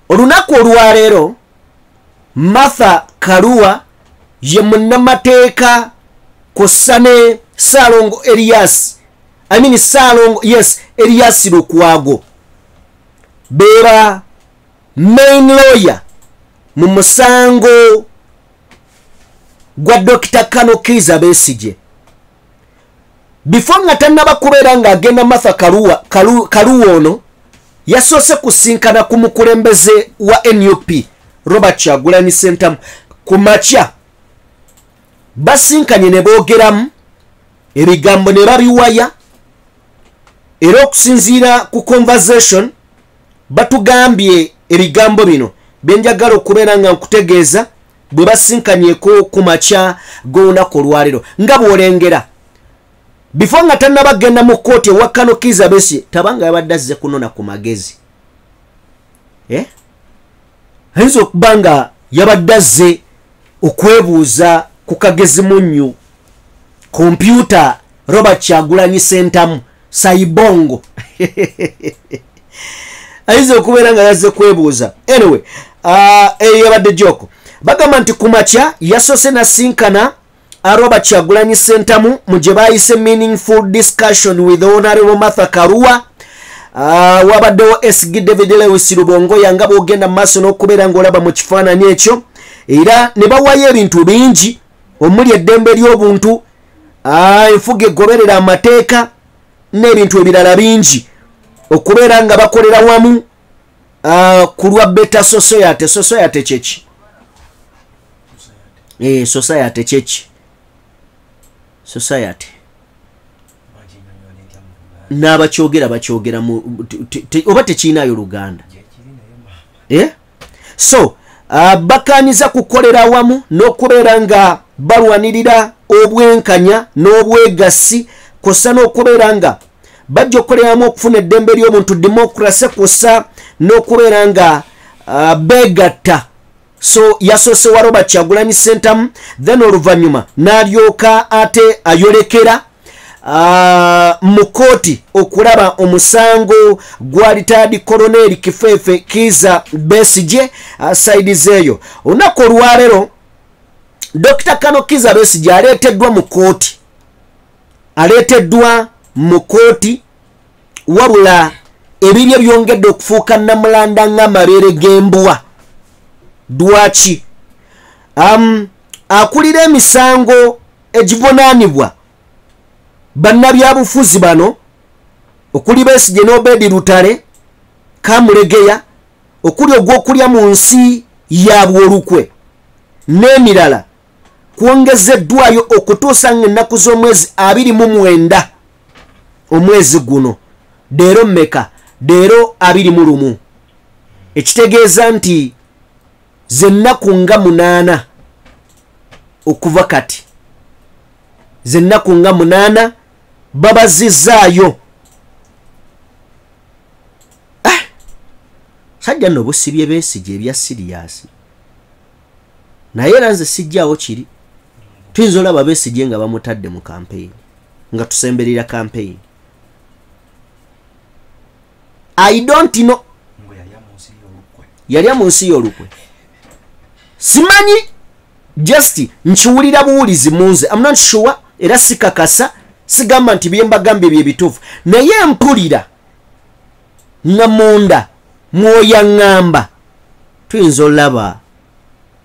olunaku olwaleero Martha Karua ye munnamateeka kw'ossa ne Ssaalongo Erias Erias Lukwago beera main lawyer mu musango gwa Dr. Kano Kizza Besigye. Before nga tannaba kubeera ng'agenda Martha Karua ono yasoose kusinkana ku mukulembeze wa NUP Robert Kyagulanyi Ssentamu ku makya. Basinkanye ne boogeramu ebigambo ne babiwaya, era okusinziira ku conversation batugambye ebigambo bino byenjagala okubeera nga nkutegeeza bwe basinkanyeko ku makya g'olunaku olwaleero nga bw'olengera. Before nga tannabagenda mu kooti ewa Kano Kizza Besigye tabanga yabadde azze kunona ku magezi. Ayinza okuba nga yabadde azze okwebuuza ku kagezi munnyu kompyuta Robert Kyagulanyi Ssentamu Saibongo. Ayinza okubeera nga yazze kwebuuza. Anyway, yabadde joko. Bagamba nti ku makya yasoose nasinkana Robert Kyagulanyi Ssentamu mu gye baayise meaningful discussion with Honorable Martha Karua. Wabaddewo SG David Lewis Lubongo yanga boogenda mu maaso n'okubeera ng'olaba mu kifaananyi ekyo, era ne bawayo ebintu bingi omuli eddembe ly'obuntu, enfuga egoberera amateeka n'ebintu ebirala bingi okubeera nga bakolera wamu ku lwa Better Society. Society kyeki? Society kyeki? Society n'abakyogera bakyogera oba tekiinayo Luganda. So bakaniza kukolera wamu n'okubeera nga balwanirira obwenkanya n'obwegassi kw'ossa n'okubeera nga bajja okukoleramu okufuna eddembe ly'omuntu democracy kw'ossa n'okubeera nga beegatta. So yasoose wa Robert Kyagulanyi Ssentamu, then oluvannyuma n'alyoka ate ayolekera mu kooti okulaba omusango gwa retired Colonel Kifeefe Kizza Besigye sides eyo. Olunaku olwaleero Dr. Kano Kizza Besigye aleeteddwa mu kooti wabula ebirye byongedde okufuuka namulanda ng'amabeere g'embwa. Dwaki? Akulira emisango egivunaanibwa bannabyabufuzi bano okuli Besigye n'Obedi Lutale, Kamulegeya, okuli ogw'okulya mu nsi yaabwe olukwe n'emirala kwongezeddwayo okutuusa ng'ennaku z'omwezi 29 omwezi guno. Leero mmeka? Leero 21. Ekitegeeza nti zennaku nga 8 okuva kati. Zennaku nga 8 babazizaayo. Sajja nno busibye Besigye ebya siriasi. Naye era nze sijjaawo kiri. Tuyinza olaba Besigye nga bamutadde mu campaign, nga tusemberera campaign. I don't know. Yali mu nsi y'olukwe. Simanyi, just nkiwulira buwulizi munze. I'm not sure, era sikakasa, sigamba nti bye mbagambye bye bituufu. Naye mpulira nga munda mwoyo ngamba tuyinza olaba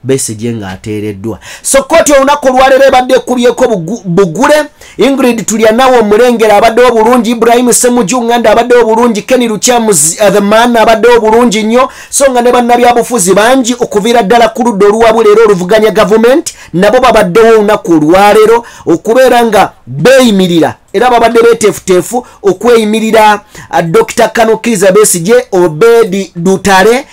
Besigye nga ateereddwa. So kooti olunaku olwaleero ebadde ekubyeko bugule. Ingrid Tulyanawo omulengera abaddewo bulungi, Ibrahim Ssemujju Nganda abaddewo bulungi, Kenny Luchamus the man abaddewo bulungi nnyo, so nga ne bannabyabufuzi bangi okuviira ddala ku ludda oluwabula era oluvuganya gavumenti nabo babaddewo olunaku olwaleero okubeera nga beeyimirira era babadde beeteefuteefu okweyimirira Dr. Kano Kizza Besigye, Obedi Lutale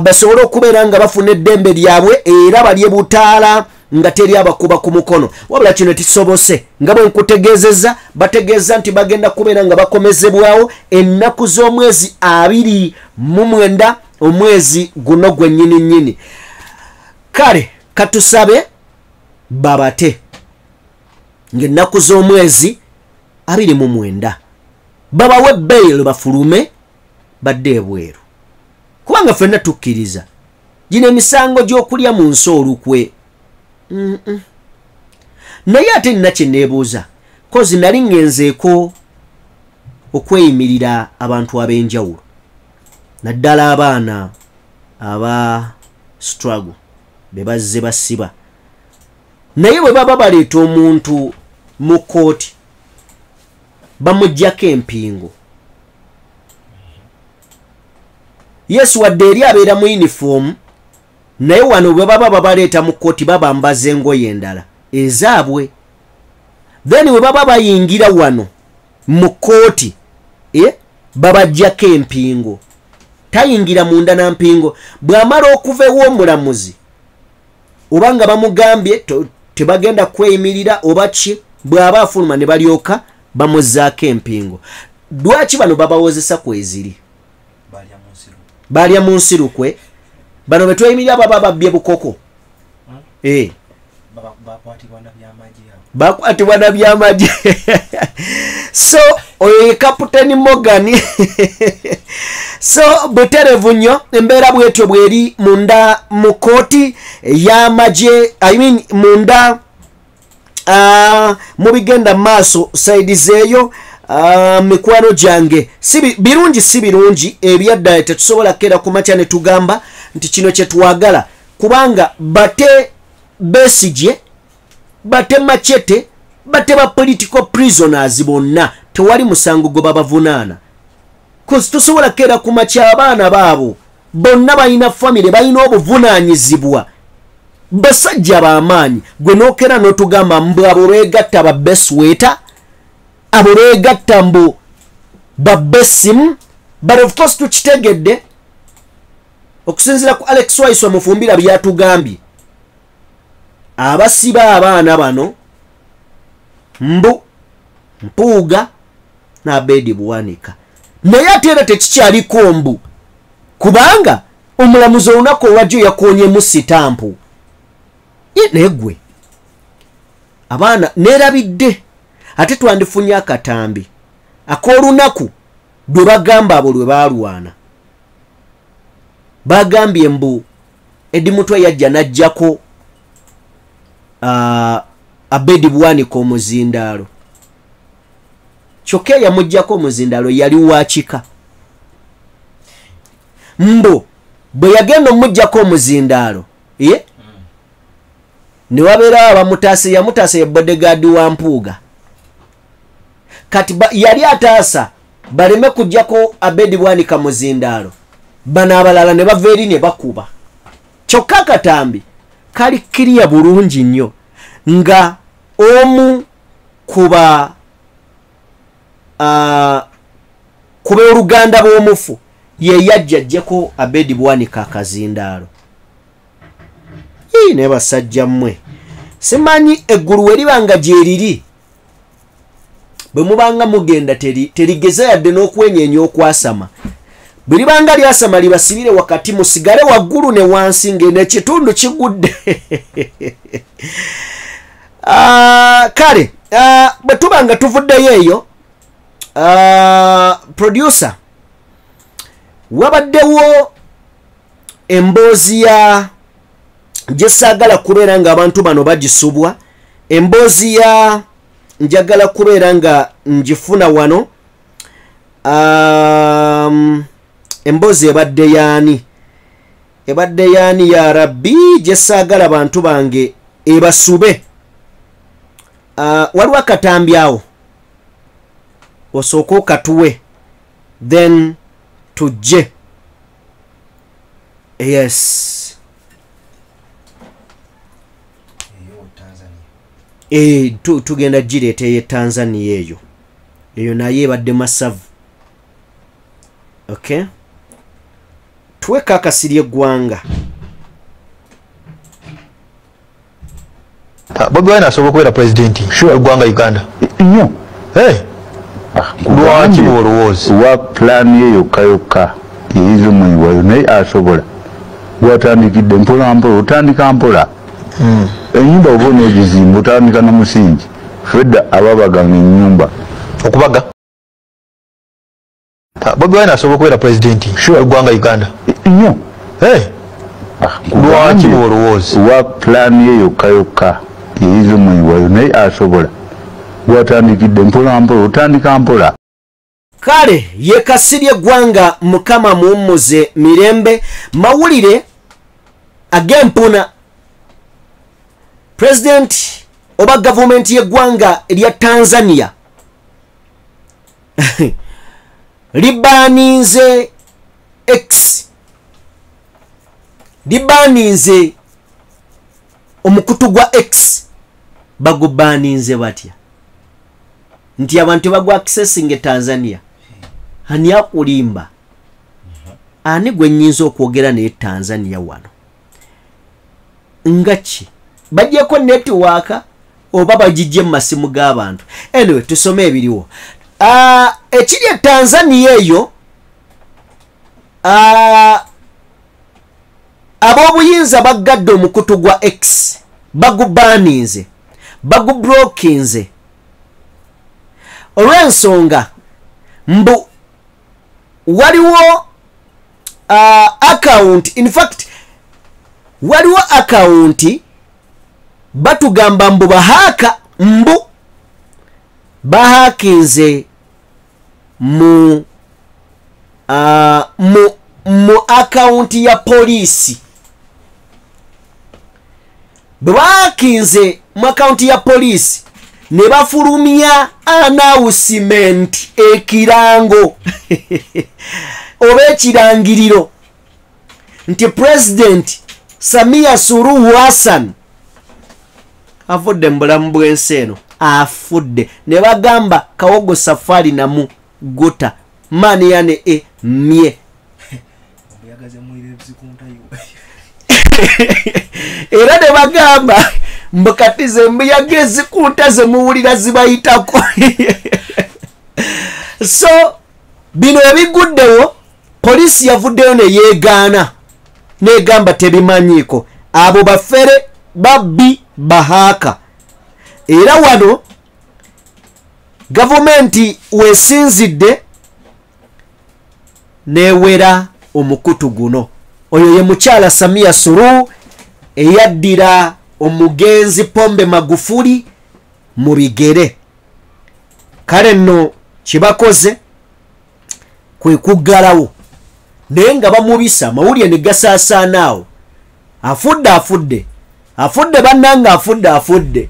basobole okubeera nga bafuna eddembe lyabwe era balye butaala nga teri abakuba ku mukono. Wabula kino tisobose nga bwe nkutegeezezza, bategeeza nti bagenda kubeera nga bakomezebwawo ennaku z'omwezi 29 omwezi guno gwennyini nnyini. Kale katusabe babate ng'ennaku z'omwezi 29 babawe bail bafulume badde ebweru. kubanga ffenna tukkiriza gino emisango gy'okulya mu nsi olukwe naye ate nina kye neebuuza kozi nali ngenzeeko okweyimirira abantu ab'enjawulo naddala abaana aba struggle be bazze basiba naye bwe baba baleeta omuntu mu kooti bamuggyako empingo yesu wadde eri abeera mu uniform naye wano bwe baba babaleeta mu kooti babambaza engoye endala ezaabwe then bwe baba bayingira wano mu kooti babaggyako empingo tayingira munda na mpingo bw'amala okuva ew'omulamuzi oba nga bamugambye tebagenda kweyimirira oba ki bw'aba afuluma ne balyoka bamuzzaako empingo lwaki bano babawozesa kweziri balya mu nsirukwe bano betweyimirira baba babbye bukoko bakwatibwa na byamagye so oyo ye Kaputeni Morgan so buterevu nnyo embeera bwetyo bweri munda mu kooti y'amagye munda mu bigenda maaso saidi zeeyo mikwano gyange birungi si birungi ebyaddala tetusobola kera ku makya ne tugamba nti kino kye twagala kubanga bate Besigye bate Machete bate ba political prisoners bonna tewali musango gwe babavunaana kozi tosobola kera ku makya abaana baabo bonna balina famire balina obuvunaanyizibwa basajja b'amaanyi gwe nookera n'otugamba mbu abo beegatta ba Besweta abo beegatta mbu ba Besim but of course tukitegedde okusinziira ku Alex Waiswa Mufumbira byatugambye abasiba abaana bano mbu Mpuuga na Abedi Bwanika naye ate era tekikyaliko mbu kubanga omulamuzi olunaku olwajjo yakoonyemu sitampu negwe abaana neerabidde ate twandifunye akatambi ak'olunaku lwe bagamba abo lwe baalwana bagambye mbu Edi Mutwe yajja n'ajjako Abedi Bwanika omuzindaalo kyokka yamuggyako omuzindaalo yali wakika mbo bwe yagenda omuggyako omuzindaalo ne wabeera abamutaase yamutaasa ye bodegaadi wa Mpuuga kati yali ataasa baleme kuggyako Abedi Bwanika muzindaalo bano abalala ne bava eri ne bakuba kyokka akatambi kali kiriya bulungi nnyo nga omu kuba oluganda bw'omufu ye yajja ajjeko Abedi Bwanika akazindaalo ne basajja mmwe simanyi eggulu we libanga gye liri bwe mubanga mugenda terigeza yadde n'okwenyeenya okwasama bwe libanga lyasama libasibire wakati musigale waggulu ne wansi ng'eno ekitundu kigudde kale bwe tubanga tuvuddeyo eyo producer wabaddewo emboozi ya gye saagala kubeera nga abantu bano bagisubwa emboozi ya njagala kubeera nga njifuna wano emboozi ebadde yaani ya rabbi gye saagala bantu bange ebasube waliwo akatambi awo osooka okatuwe then tujje yes tugenda gireeta eye Tanzania eyo naye ebadde masavu okay tuweka akasiri eggwanga Bobi Wine asobola okubeera pulezidenti eggwanga Uganda nnyo lwaki olowooza wa pulaani ye yokka eyiza omwenyi wayo naye asobola gwatandikidde mpola mpola otandika mpola ennyumba oba onoogizimba otandika na musingi fedda ababaganga ennyumba okubaga Bobi Wine asobola okubeera pulezidenti eggwanga Uganda nnyo. Lwaki olowooza wa pulaani ye yokka eyize mwewayo naye asobola gwatandikidde mpolampola otandika mpola. Kale yekasirye eggwanga Mukama muwummuze mirembe. Mawulire ag'empuna. President oba gavumenti y'eggwanga erya Tanzania libaninze X, libaninze omukutu gwa X. Bagubaninze batya nti abantu bagwa accessing Tanzania. Ani akulimba? Ani gwe nnyinza okwogera naye Tanzania wano? Ngachi bajjeko network oba bagijje mu masimu g'abantu. Anyway, tusome ebiriwo. Ekiri Tanzania eyo ab'obuyinza baggadde omukutu gwa X, bagubaninze, bagublokinze olw'ensonga mbu waliwo account, in fact waliwo account batugamba mbu bahaka mbu bahakinze mu account ya polisi. Bahakinze mu account ya polisi ne bafulumya announcement ekirango oba ekirangiriro nti President Samia Suluhu Hassan afudde mu bulamu bw'ensi eno, afudde. Ne bagamba Kawogo Safari namu gota mani yane mye era ne bagamba mbukati zembuyaga ezikunta zemuwulira zibayitako. So bino ebiguddewo polisi yavuddeyo neyeegaana negamba tebimanyiiko, abo bafere babbi bahaka. Era wano gavumenti wesinzidde newera omukutu guno. Oyo ye mukyala Samia Suluhu eyaddira omugenzi Pombe Magufuli mu bigere. Kale nno kibakoze kwe kuggalawo naye nga bamubisa amawulire ne gasaasaanaawo. Afudde bannanga afudde.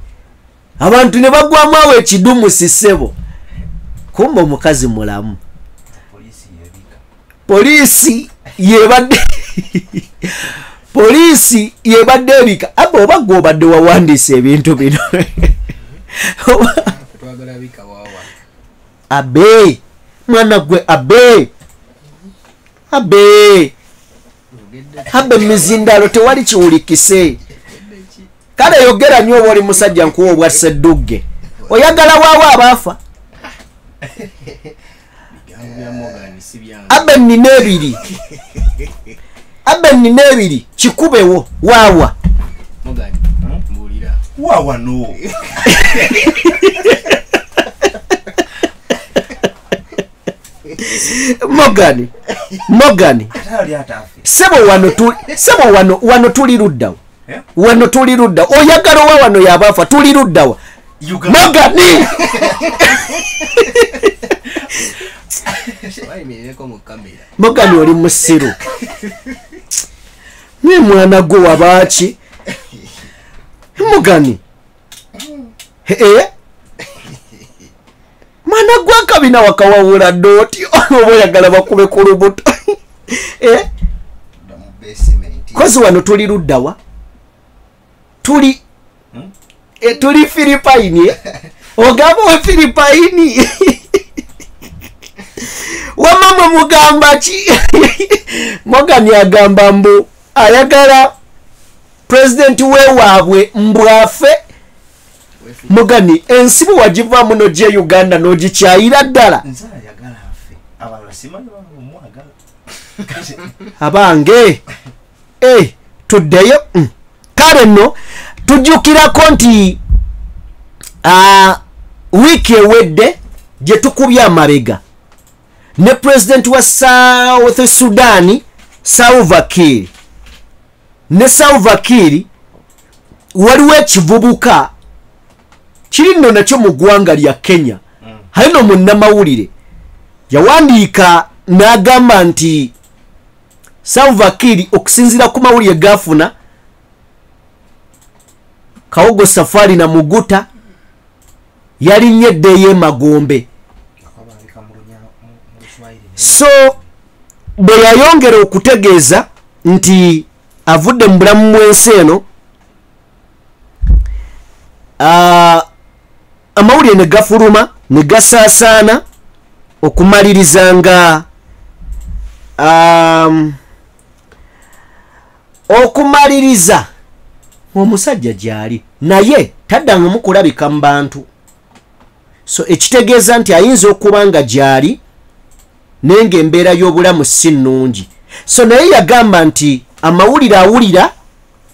Abantu ne bagwamu awo ekidumu sisebo. Kumba omukazi mulamu. Polisi yebadde polisi yebadde ebika. Abo oba gwe obadde wawandiisa ebintu bino. Abe mwana gwe abe mizindalo tewali kiwulikise. Kale yogera nnyo oba oli musajja nkuwa obwa Ssedugge. Oyagala waawo abaafa. Abe nina ebiri kikubewo waawa. Wawa no. Morgan sebo wano tuli luddawo. Wano tuli luddawo. Oyagala owa wano yabafa tuli luddawo. Morgan oli musiru. Ni mwana gwe wabaaki. Morgan mwana gwa kabina wakawawula doti oba oyagala bakube ku lubuto. Kozi wano tuli luddawa. Tuli Filipaini. Ogamba we Filipaini. Wamama mugamba ki? Morgan yagamba mbu ayagala president we waabwe mbwafe. Morgan ensibu wagivaamu n'ojja Uganda n'ogikyayira ddala. Abange tuddeyo. Kale nno tujjukirako nti wiiki ewedde gye tukubye amabega ne president wa South Sudan Salva Kiir ne Salva Kiir waliwo ekivubuka kiri nno nakyo mu ggwanga lya Kenya halino munnamawulire yawandiika n'agamba nti Salva Kiir okusinziira ku mawulire gafuna Kawogo Safari na Muguta yalinye eddeeyo Magombe. So bwe yayongera okutegeeza nti avudde mu bulamu bw'ensi eno amawulire ne gafuluma ne gasaasaana okumaliriza nga okumaliriza omusajja gyali naye taddanga mu kulabika mu bantu. So ekitegeeza nti ayinza okuba nga gyali naye ng'embeera y'obulamu si nnungi. So naye yagamba nti amawulire awulira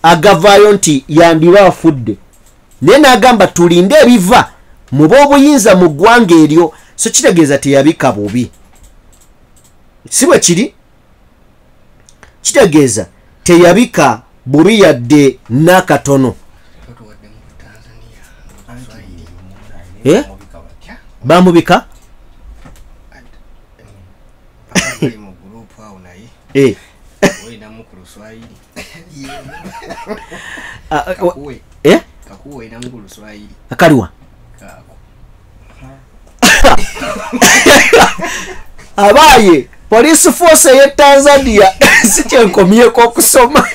agavaayo nti yandiba afudde naye n'agamba tulinde ebiva mu b'obuyinza mu ggwanga eryo. So kitegeeza teyabika bubi si bwe kiri, kitegeeza teyabika bubi yadde n'akatono. Bamubika akaliwa abaye police force ye Tanzania si kyenkomyeko okusoma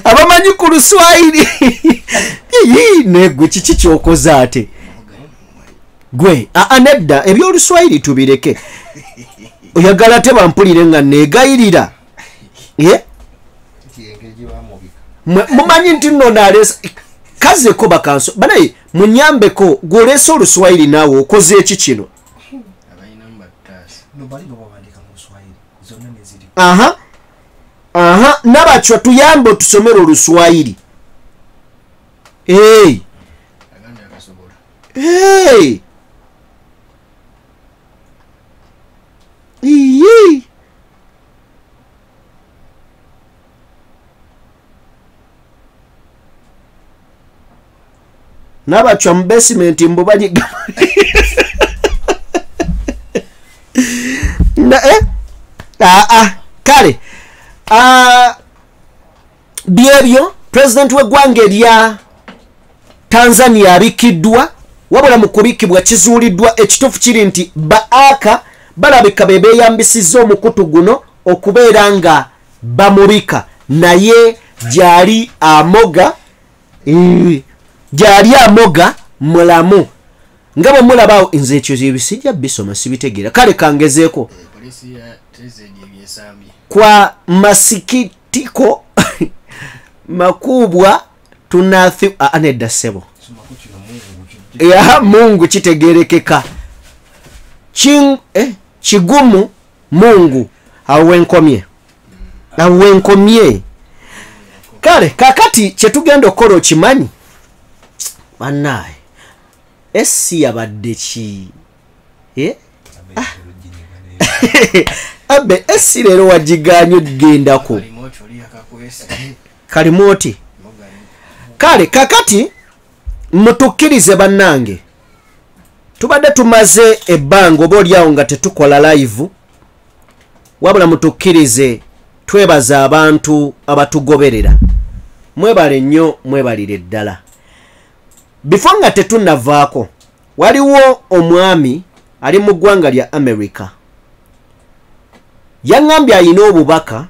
abamanyi ku Luswayiri negwe kiki kyokoza ate gwe nedda ebyoluswayiri tubireke oyagala te bampulire nga negayirira mumanyi nti nno nalesa kazeko bakanso banaye munyambeko gwolesa oluswayiri naawe okoze eki kino. Nabachwa tuyambe tusomere oluswayiri. Nabachwa mu basement mbubanyiga kale byebyo president w'eggwanga erya Tanzania abikiddwa wabula mu kubikibwa kizuuliddwa ekituufu kiri nti baaka balabika be beeyambisizza omukutu guno okubeera nga bamubika naye gyali amoga mulamu nga bwe mulabaawo nze ekyo ebisijja bisoma sibitegeera kale kangezeeko kwa masikitiko makubwa tunathi anedda sebo Mungu kitegerekeka kigumu Mungu awenkomye kale kakati kyetugenda okukola okimanyi banaye esi yabadde ki abe esi leero wagiganye okugendako kalimoti kale kakati mutukkirize bannange tubadde tumaze ebbanga oba olyawo nga tetukola live wabula mutukkirize twebaza abantu abatugoberera mwebale nnyo mwebalire ddala. Before nga tetunavaako waliwo omwami ali mu ggwanga lya America yaŋŋambye ayina obubaka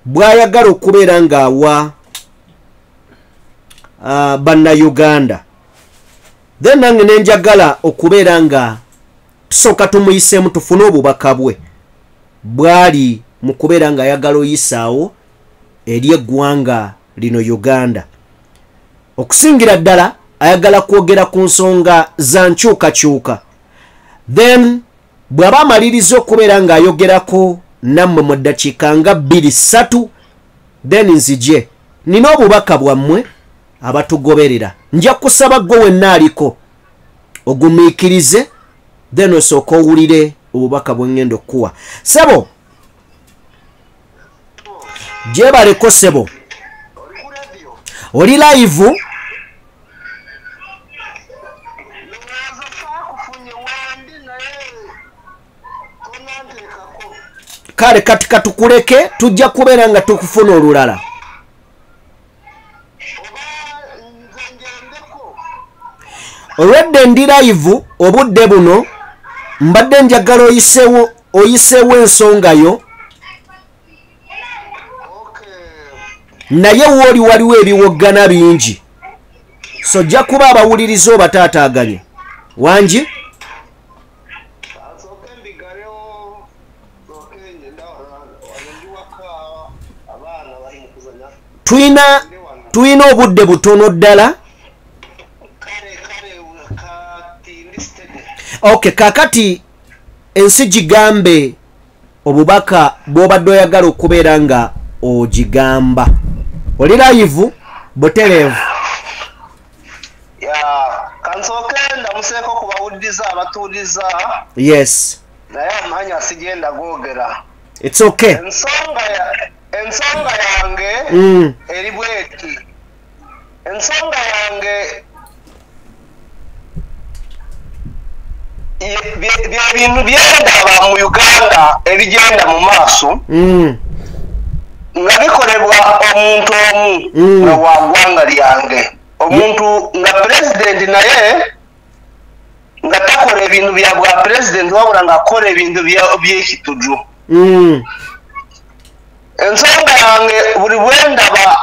bw'ayagala okubeera ng'awa bannayuganda then nange nenjagala okubeera nga tusooka tumuyiseemu tufune obubaka bwe bwali mu kubeera nga ayagala oyisaawo eri eggwanga lino Uganda. Okusingira ddala ayagala kwogera ku nsonga za nkyukakyuka then bw'aba amaliriza okubeera ng'ayogerako nammwe mu ddakiika nga 2-3 then nzije nina obubaka bwammwe abatugoberera nja kusaba gwe wenna aliko ogumiikirize then osooka owulire obubaka bwe ngenda okuwa. Sebo Jebaleko sebo. Oli live. Kale kati katukuleke tujja kubeera nga tukufuna olulala. Olwedde ndi live obudde buno mbadde njagala oyiseewo ensonga yo. Naye wooli waliwo ebiwoggana bingi. So jja kuba abawuliriza obataataaganye. Wangi? Tuyina obudde butono ddala. Okay, kakati ensi gigambe obubaka bw'obadde oyagala okubeera nga ogigamba. Oli live Butereevu. Kansooke ndamuseeko kubawuliriza abatuuliza. Yes. Naye amaanyi asigenda googera. It's okay. Ensonga yange eri bweti. Ensonga yange bintu byendaba mu Uganda ebigenda mu maaso nga bikolebwa omuntu omu nga wa ggwanga lyange. Omuntu nga president naye nga takola ebintu bya bwa president wabula nga akola ebintu by'ekituju. Ensonga yange buli bwendaba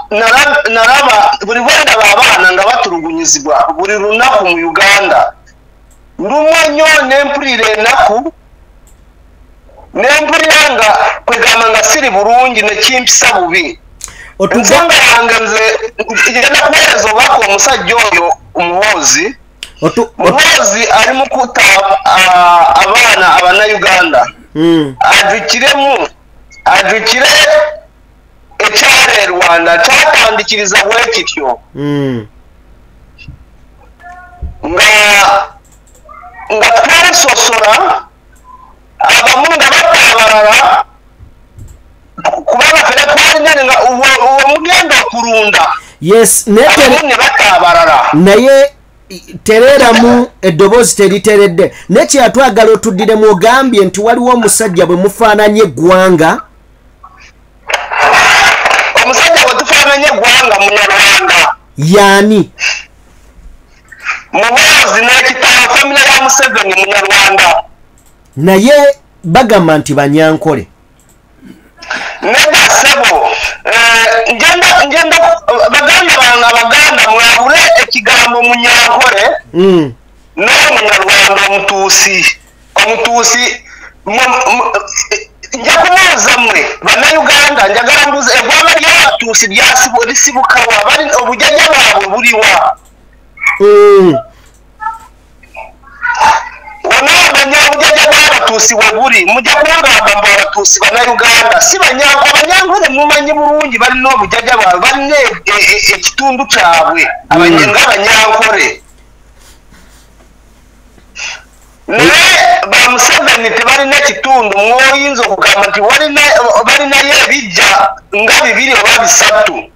abaana nga batulugunyizibwa buli lunaku mu Uganda. Ndumwa nnyo nempulira ennaku nempulira nga kwegamba nga siri bulungi nekimpisa bubi. Ensonga yange nze ngenda kuweereza obubaka omusajja oyo Muhoozi. Muhoozi ali mu kutta abaana Abannayuganda. Ajukire ekyalo e Rwanda kyatandikiriza bwe kityo. Nga twesosora abamu nga batabalala kubanga fena twalinene nga omugenda okulunda. Yes, ne batabalala naye tereramu eddoboozi teriteredde. Nekyatwagala otuddiremu ogambye nti waliwo omusajja bwe mufaananye eggwanga. Omusajja bwe tufaananye eggwanga Munyarwanda. Yaani? Muhoozi n'ekitalo famire ya Museveni Munyarwanda. Naye bagamba nti Banyankole. Nedda ssebo ngenda baganda bange Abaganda mwabule ekigambo Munyankole n'Omunyarwanda omutuusi. Nja kubuuza mmwe Bannayuganda njagala mbuuza eggwanga ly'Abatuusi lisibukawa obujjajja bwabwe buliwa? Wanaamanya obujjajja bw'Abatuusi bwe buli mujja kungamba mbu Abatuusi Bannayuganda si Abanyankole mumanyi bulungi balina obujjajja bwabwe balina ekitundu kyabwe ng'Abanyankole. Naye ba Museveni tebalina ekitundu mwoyinza okugamba nti balinayo ebijja nga 2 oba 3.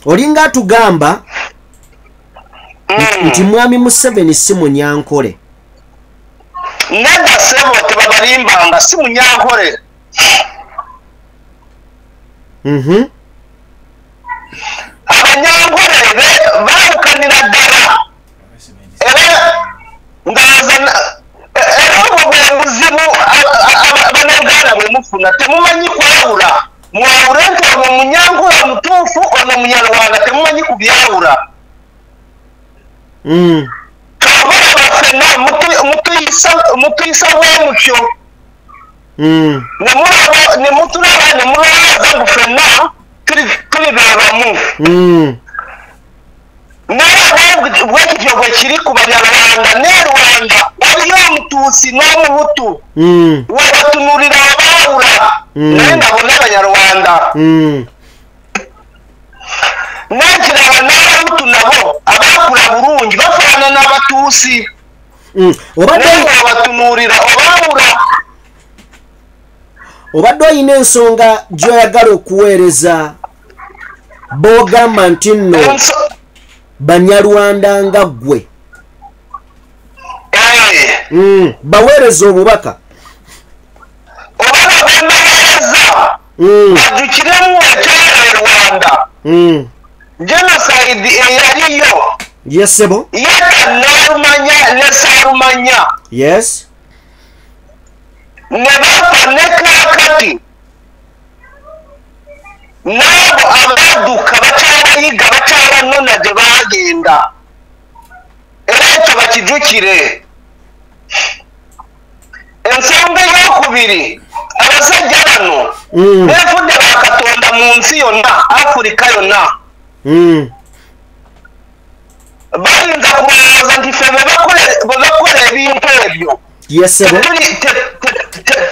Olinga atugamba nti Mwami Museveni si Munyankole. Nedda ssebo tebabalimbanga si Munyankole. Abanyankole bawukanira ddala era obwo bwe buzibu Abannayuganda bwe mufuna temumanyi kwawula. Mwawule nti ono Munyankole omutuufu ono Munyarwanda temumanyi kubyawula. Kabona baffenna mutuyisa bwe mutyo ne mutulaba ne mulowooza ngu ffenna tuli be bamu. Naye bwekityo bwe kiri ku Banyarwanda ne Rwanda waliyo Omutuusi n'Omuhutu webatunulira abaawula naye nga bonna Banyarwanda. Nekiraba n'Abahutu nabo abaakula bulungi bafaanana Abatuusi naye nga babatunulira obaawula. obadde olina ensonga gy'oyagala okuweereza b'ogamba nti nno banyarwanda nga ggwe baweereza obubaka ajukiremu ekyali Rwanda genocide eyaliyo yesebo yetanarumanya nesarumanya yes ne bafa ne kakati nabo abaduka bakyalayiga bakyalanona gye bagenda era ekyo bakijukire ensonga eyokubiri abasajja bano befudde bakatonda mu nsi yonna Afurika yonna bayinza kulowooza nti ffe bwe bakola ebintu ebyo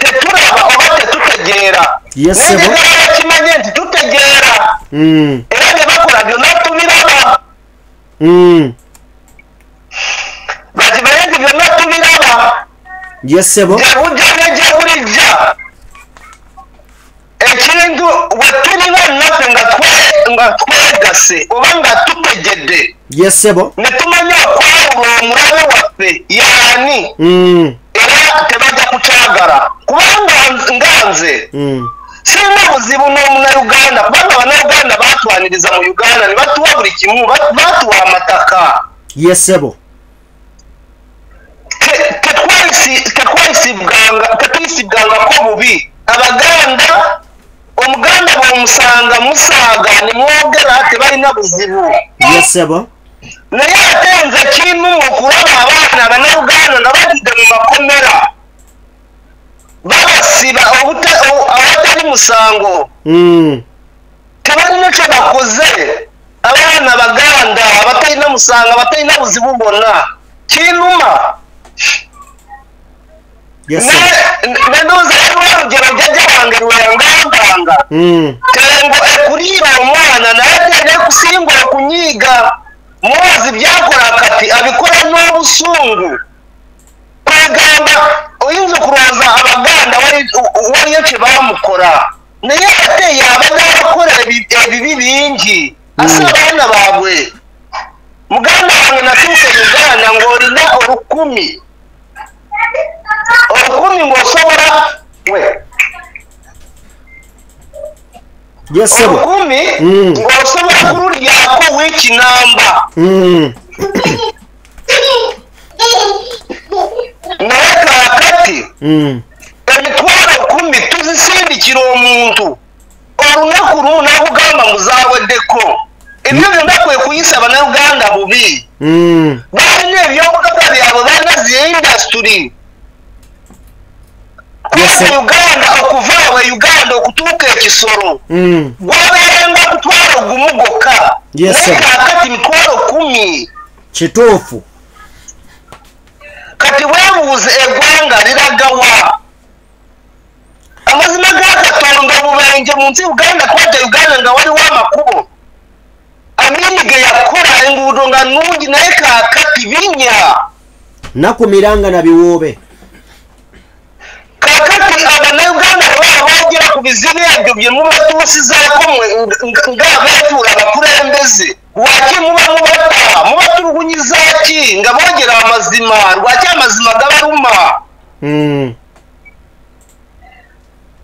tetulaba oba tetutegeera naye bakimanye nti tutegeera era ne bakola byonna tubiraba bakimanye nti byonna tubiraba jebujja ne jebulijja ekintu bwe tulina naffe nga twegase oba nga tutegedde ne tumanya okwawula omulabe waffe yaani era tebajja kukyagala kubanga nga nze sirina buzibu n'omunauganda kubanga abanayuganda batwaniriza mu Uganda ne batuwa buli kimu batuwa amataka tetwayisigangako bubi abaganda omuganda bw'omusanga musaaga ne mwogera tebalina buzibu naye ate nze kinuma okulaba abaana abanayuganda nga batidde mu makomera babasiba awatali musango tebalina kye bakoze abaana baganda abatalina musango abatalina buzibu bwonna kinuma nendoza olugero jjajja wange lweyangambanga tengo ekuliira omwana naye tenekusinga okunyiiga mwozi byakola kati abikola n'obusungu kwegamba oyinza okulowooza abaganda waliyo kye bamukola naye ate yabadde abakola ebibi bingi ase abaana baabwe muganda wange natuuka Uganda ng'olina 10 ng'osobola ng'osobola kululyako w'ekinamba naye kaakati emitwalo 10 tuzisindikira omuntu olunaku lumu nakugamba muzaaweddeko ebyo byonna kwe kuyisa abanayuganda bubi balina ebyobugagga byabwe balina zi industry Uganda okuva awe Uganda okutuuka ekisoro gwabeeranga kutwalo gumu gokka naye kaakati mitwalo 10 kituufu kati weebuuze eggwanga liragawa amazima ga Katonda bubenje mu nsi Uganda kwata Uganda nga waliwo amakubo Amini ge yakola enguudo nga nnungi naye kaakati binnya nakumiranga na biwoobe kakati abanayuganda boogera ku bizibu ebyo bye mubatuusizaako ng'abeetuula abakulembeze lwaki muba mubatulugunyiza ki nga boogera amazima lwaki amazima gabaluma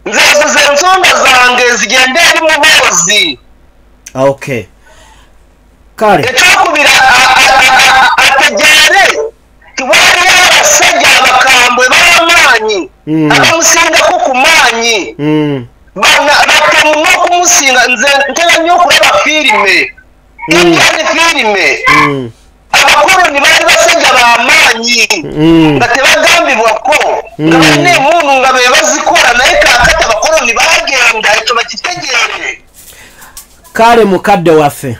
nze ezo ze ensonga zange zigende eri muboozi kale ekyokubira ategeere tiwaliyo abasajja abakambwe b'amaanyi abamusingako ku maanyi batemu n'okumusinga nze ntera nnyo okulaba filime indian filime abakoloni bali basajja b'amaanyi nga tebagambibwako nga balina emundu nga be bazikola naye kaakati abakoloni bagenda ekyo bakitegeere kale mukadde waffe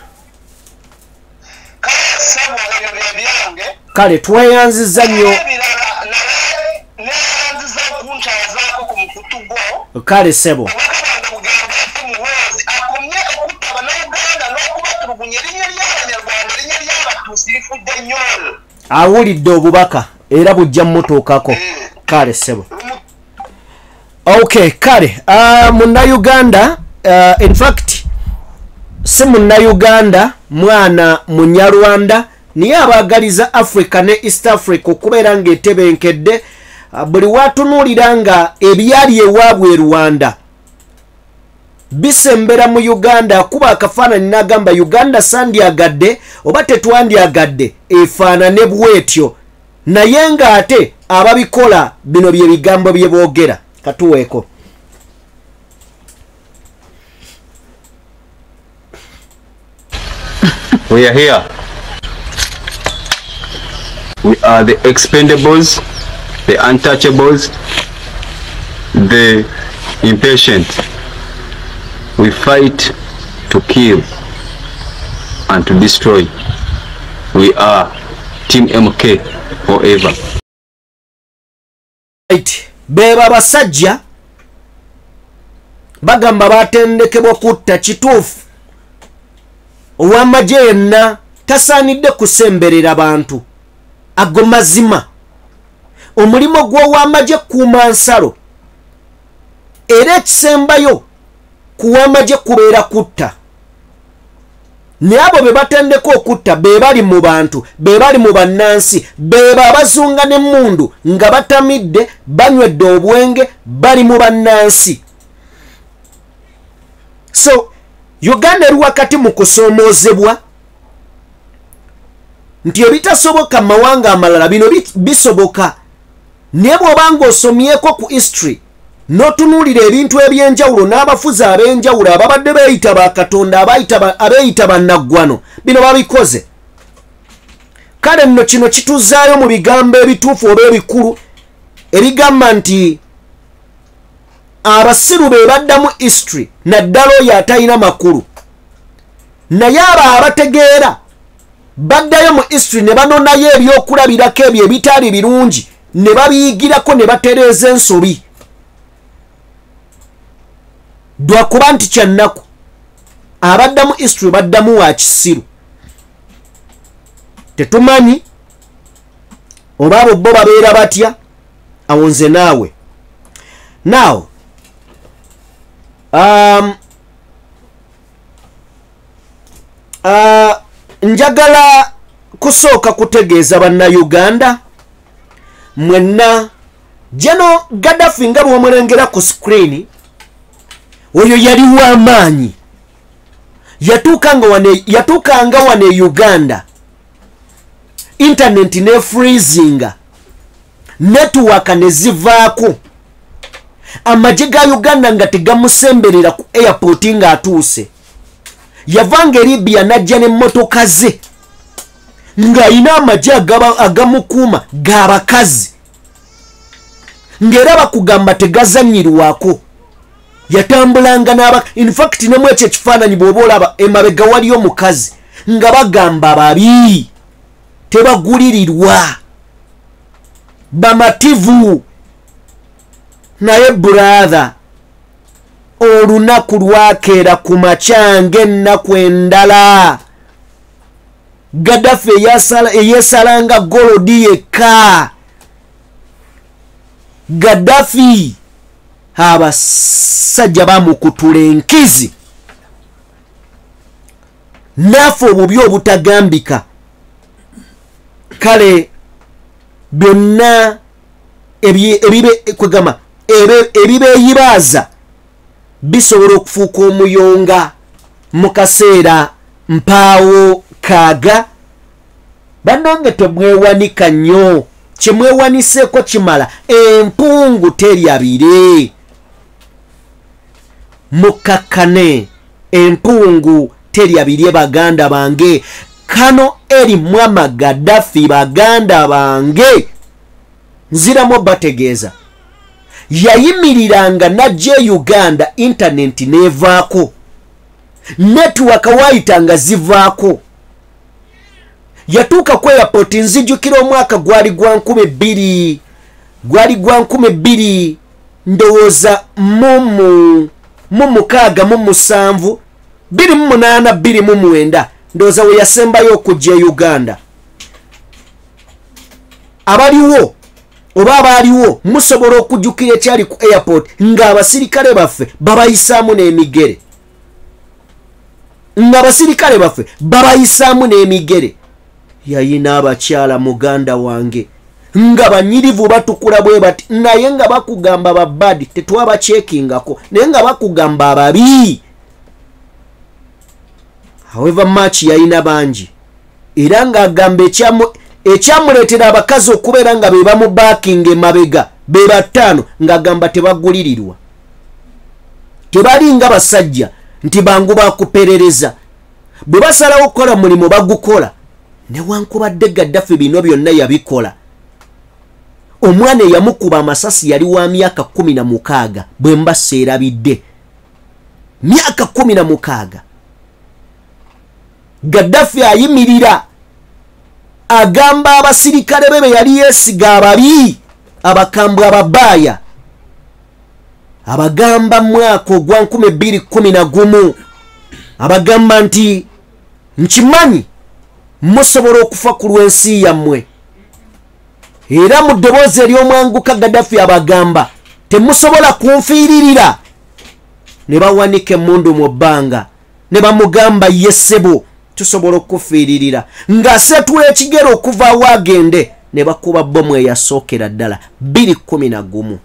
kale tweyanziza nnyo kale sebo awulidde obubaka era bujja mmutuukako kale sebo Okay, kale muna Uganda in fact si muna Uganda mwana munyarwanda niye abagaliza Africa ne East Africa okubeera ng'etebenkedde buli watunulira nga ebyali ewaabwe Rwanda bisembera mu Uganda kuba akafaananyi n'agamba Uganda sandyagadde oba tetwandyagadde efaanane bwetyo naye ng'ate ababikola bino bye bigambo bye boogera katuweeko. We are here. We are the expendables, the untouchables, the impatient. We fight to kill and to destroy. We are Team MK forever. Right. Beba basajja bagamba batendekebwa kutta kituufu ow'amagye yenna tasaanidde kusemberera abantu ago mazima omulimu gw'ow'amagye kuuma nsalo era ekisembayo kuw'amagye kubeera kutta naye abo be batendeka okutta be bali mu bantu be bali mu bannansi be babazunga n'emmundu nga batamidde banywedde obwenge bali mu bannansi. So Uganda eri wakati mu kusoomoozebwa nti ebitasoboka mu mawanga amalala bino bisoboka naye bw'obanga osomyeko ku history n'otunuulira ebintu ebyenjawulo n'abafuzi ab'enjawulo ababadde beeyita bakatonda abeeyita bannaggwano bino babikoze. Kale nno kino kituzaayo mu bigambo ebituufu oba ebikulu ebigamba nti abasiru be baddamu history naddala oyo atalina makulu naye abo abategeera baddayo mu history ne banonayo ebyokulabirako ebyo ebitaali birungi ne babiyigirako ne batereeza ensobi dwakuba nti kyannaku abaddamu history baddamu wa kisiru tetumanyi oba abo bo babeera batya awo nze naawe. Now njagala kusooka kutegeeza bannayuganda mwenna General Gaddafi nga bw'omulengera ku screen oyo yali w'amaanyi yatuukanga wane Uganda internet ne freezinga network ne zivaako amagye ga Uganda nga tegamusemberera ku airport nga atuuse yavanga Libya najja n'emmotoka ze ng'ayina amagye agamukuuma g'abakazi ng'era bakugamba tegazanyirwako yatambulanga n'aba in fact nemu ekyo ekifaananyi bw'oba olaba emabega waliyo omukazi nga bagamba babi tebagulirirwa bamativu naye brother olunaku lwakeera ku macyange ennaku endala Gaddafi eyeesalanga golodi yekka Gaddafi abasajja bamukutula enkizi naafe obubi obutagambika. Kale byonna ebibeeyibaaza bisobola okufuuka omuyonga mu kaseera mpaawo kaaga. Bannange temwewanika nnyo kyemwewaniseeko kimala empungu teryabire mukakkane empungu teryabire baganda bange kano eri Muammar Gaddafi baganda bange nziramu bategeeza yayimiriranga najja Uganda internet nevaako network waayitanga zivaako yatuuka ku airport nzijukira omwaka gwali gwa 2000 ndowooza mu 6 28 29 ndowooza we yasembayo okujja Uganda. Abaliwo oba abaliwo musobola okujjukira ekyali ku airport ng'abasirikale baffe babayisaamu n'emigere yayina abakyala muganda wange nga banyirivu batukula bwe bati naye nga bakugamba babadi tetwabachekingako naye nga bakugamba ababi. However much yayina bangi era nga agamba ekyamuleetera abakazi okubeera nga be bamubakinga emabega be bataano ng'agamba tebagulirirwa tebali nga basajja nti bangu bakuperereza bwe basalawo okukola mulimu bagukola newankubadde Gaddafi bino byonna yabikola. Omwana eyamukuba amasasi yali wa myaka 16 bwe mbasa erabidde myaka 16. Gaddafi ayimirira agamba abasirikale bebe yali yeesiga ababi abakambwe ababaaya abagamba mwaka ogwa 2011 abagamba nti nkimanyi musobola okufa ku lw'ensi yammwe era mu ddoboozi ery'omwanguka Gaddafi abagamba temusobola kunfiiririra ne bawanika emmundu mu bbanga ne bamugamba yesebo tusobola okufiiririra ng'asetula ekigero okuva awo agende ne bakuba bbomu eyasookera ddala 2011.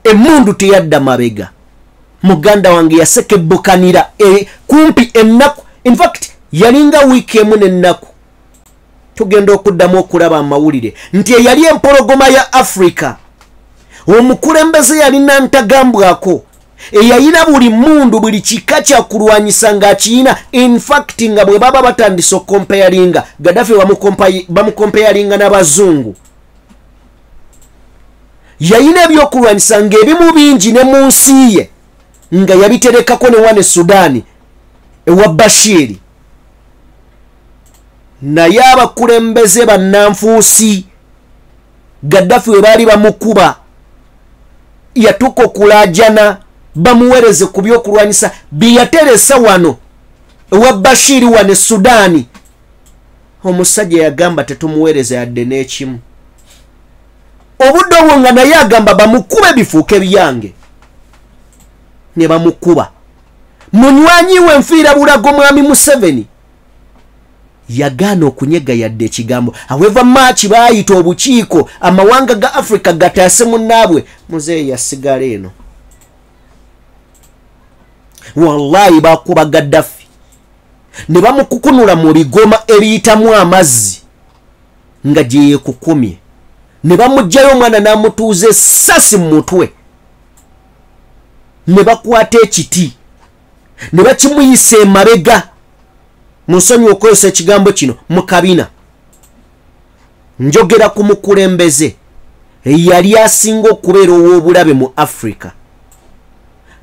Emmundu teyadda mabega muganda wange yasekebbukanira kumpi ennaku in fact yalinga wiiki emu n'ennaku tugenda okuddamu okulaba amawulire nti eyali empologoma ya Africa omukulembeze yalina ntagambwako eyayina buli mundu buli kika kyakulwanyisa ng'akiyina in fact nga bwe baba batandise okompeyalinga Gaddafi bamukompeyalinga n'abazungu yayina ebyokulwanyisa ng'ebimu bingi ne mu nsi ye nga yabiterekako ne wane Sudaani ewa Bashiri naye abakulembeze bannanfuusi Gaddafi we baali bamukuba yatuuka okulajana bamuwereze ku byokulwanyisa byeyateresa wano ewa Bashiri wane Sudaani omusajja yagamba tetumuwereza yadde n'ekimu obudde obwo nga naye agamba bamukube bifuuke byange ne bamukuba munywanyi we nfiira bulago mwami Museveni yagaana okunyega yadde ekigambo. However much baayita obukiiko amawanga ga Africa gataase munnaabwe muzeeyi yasigala eno wallahi bakuba Gaddafi ne bamukukunula mu bigoma ebiyitamu amazzi nga gye yeekukumye ne bamugjayo omwana n'amutuuza essasi mu mutwe ne bakwata ekiti ne bakimuyisa emabega musonyi okozesa ekigambo kino mu kabina njogera ku mukulembeze yali asinga okubeera ow'obulabe mu Africa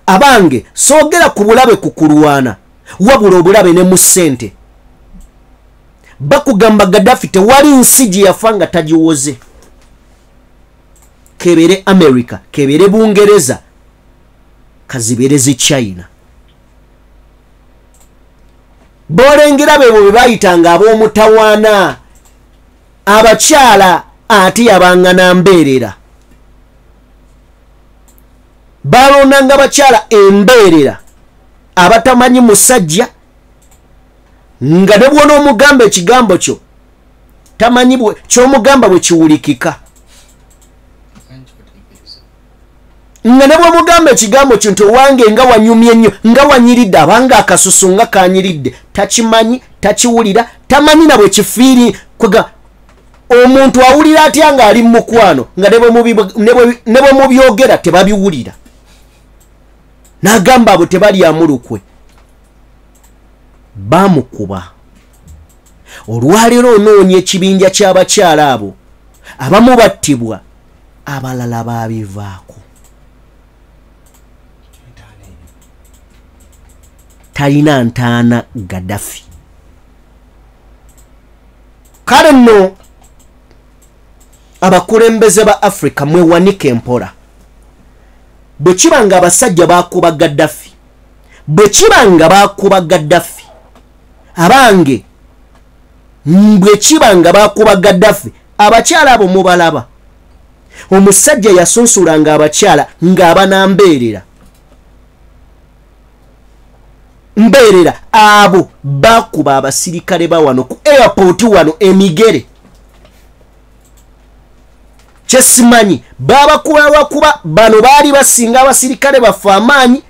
abange soogera ku bulabe kukulwana wabula obulabe ne mu ssente bakugamba Gaddafi tewali nsi gye yafa nga tagiwoze kebere America kebere Bungereza kaziberezi China bolengera bebo bwe bayitanga ab'omutawaana abakyala ate yabangana mbeerera balondanga bakyala embeerera abatamanyi musajja nga ne bwona omugamba ekigambo kyo tamanyi ky'omugamba bwe kiwulikika nga ne bw'omugamba ekigambo kyo nti owange nga wanyumye nnyo nga wanyiridde abanga akasusu nga kanyiridde takimanyi takiwulira tamanyi na bwe kifiiri kwega omuntu awulira atya nga ali mu mukwano nga ne bwe mubyogera tebabiwulira n'agamba abo tebali amulukwe bamukuba olwaleero onoonya ekibinja ky'abakyala abo abamu battibwa abalala baabivaako talina ntaana Gaddafi kale nno abakulembeze ba Africa mwewanike empola bwe kiba nga abasajja bakuba Gaddafi bwe kiba nga bakuba Gaddafi abange bwe kiba nga bakuba Gaddafi abakyala abo mubalaba omusajja yasunsulanga abakyala ng'abanambeerera mbeerera abo bakuba abasirikale bawano ku airport wano emigere kyesimanyi babakuba lwakuba bano baali basinga abasirikale bafe amaanyi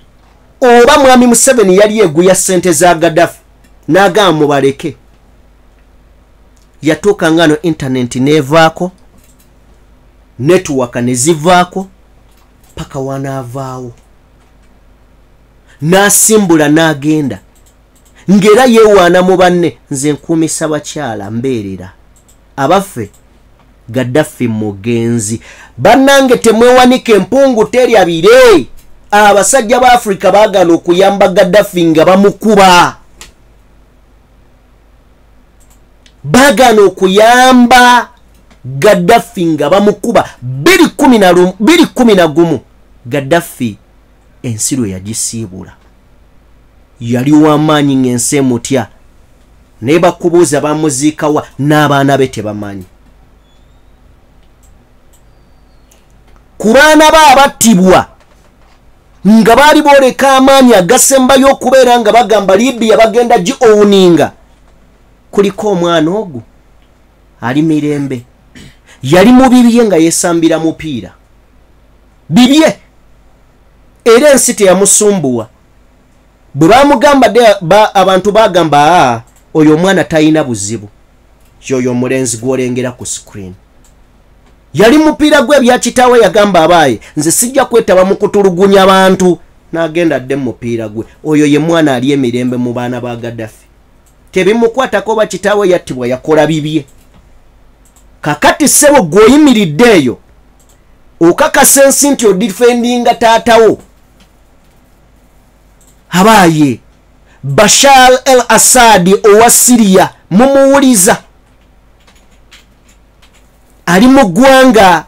oba mwami Museveni yali eguya ssente za Gaddafi n'agamba mubaleke yatuuka ngano internet nevaako network nezivaako paka wanaavaawo n'asimbula n'agenda ngera yeewaana mu banne nze nkuumisa bakyala mbeerera abaffe Gaddafi mugenzi bannange temwewanika empungu teryabire abasajja ba Afrika baagala okuyamba Gaddafi nga bamukuba baagala okuyamba Gaddafi nga bamukuba 2011 Gaddafi ensiro yagisiibula yali w'amaanyi ng'ensi emutya naye bakubuuza bamuziikawa n'abaana be tebamanyi ku baana be abattibwa nga baali booleka amaanyi agasembayo okubeera nga bagamba Libya bagenda gi owuninga kuliko omwana ogwo ali mirembe yali mu bibye nga yeesambira mupiira bibye era ensi teyamusumbuwa bwe bamugamba abantu bagamba oyo omwana talina buzibu yoyo omulenzi gw'olengera ku screen yali mupiira gwe byakitaawe yagamba abaaye nze sijja kwetaba mu kutulugunya abantu n'agenda dde mupiira gwe oyo ye mwana ali emirembe mu baana ba Gaddafi tebimukwatako bakitaawe yattibwa yakola bibye kakati ssebo gw'oyimiridde eyo okakasa ensi nti odifendinga taatawo abaaye Bashar al-Assad owa Syria mumuwuliza ali mu ggwanga